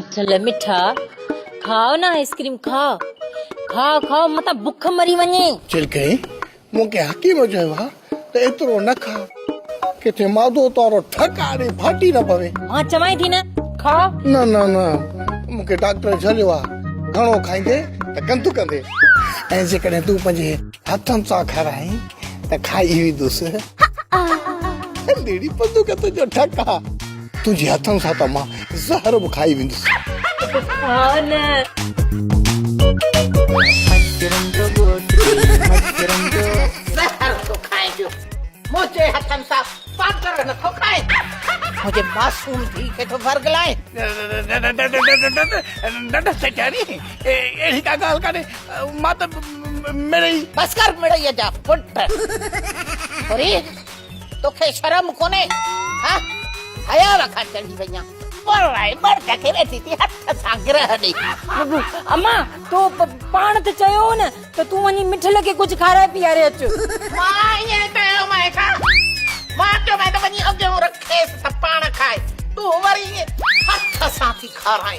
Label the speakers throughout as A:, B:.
A: मिठल मिठा खाओ ना आइसक्रीम खाओ खाओ खाओ मत बुख मरी वञे
B: चिलके मूंखे हकीम चयो आहे त एतिरो न खा किथे मादो तोरो ठकाड़े फाटी न पवे।
A: मां चवाई थी न खाओ।
B: न न न मूंखे डॉक्टर चयो आहे घणो खाईंदे त गंदु कंदे ऐं जेकॾहिं तूं पंहिंजे हथनि सां खाराई त खाई वेंदुसि। लेडी पंदुक तुंहिंजो ठका तुंहिंजे हथनि सां त मां ज़हर बि खाई वेंदुसि।
A: खाओ न
C: ज़हर तो खाएंगे मुझे हथन सा पाकर न तो खाए मुझे मासूम थी के तो वर्गलाए
B: न सेठानी एड़ी का गाल करे मां त मेरे
C: बस कर मेरा ये जा फुट अरे तो के शर्म कोने हां हया रखा चढ़ी वया पर राय मर के बैठी थी हथ सा गिरह दी
A: अम्मा तो पाण त चयो न त तू वञी मिठल के कुछ खाराए पीआरे अच।
C: मां ये तो मैं खा मां तो मैं तो वनी अगे रखे त पाण खाए तू वरी हथ सा थी खाराए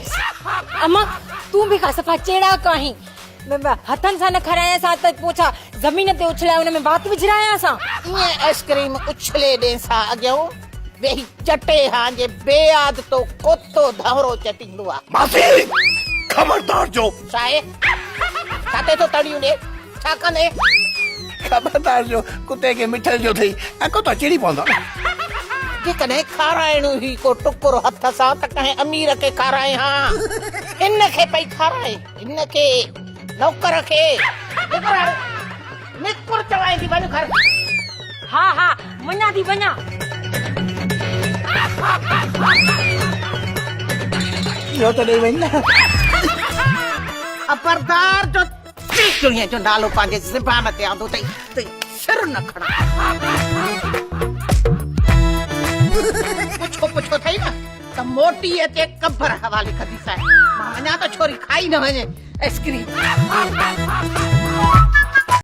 A: अम्मा तू भी खा सफा चेड़ा कहीं हथन सा न खाराया सा त पोछा जमीन ते उछलाया उन में बात विझराया सा
C: ये आइसक्रीम उछले दे सा अगे वेही चटे हां जे बेयाद तो कोतो धवरो चटिंदो आ
B: मासी खबरदार जो
C: साए खाते तो तड़ियो ने छा कंदे
B: खबरदार जो कुत्ते के मिठल जो थई अको तो चिड़ी पवंदो
C: जे कने खारायणो ही को टुकुर हथ सा त कहे अमीर के खाराए हां इन के पई खाराए इन के नौकर के निकुर चवाई दी बन घर
A: हाँ हाँ वञा थी वञा
B: यो तो नहीं वञ
C: अपर्दार जो दुनिया जो नालो पांजे ज़बान ते आंदो तई ते सिर न खड़ा पुछो थई न त मोटी अचे कबर हवाले कदी साए मां वञा तो छोरी खाई न वञे आइसक्रीम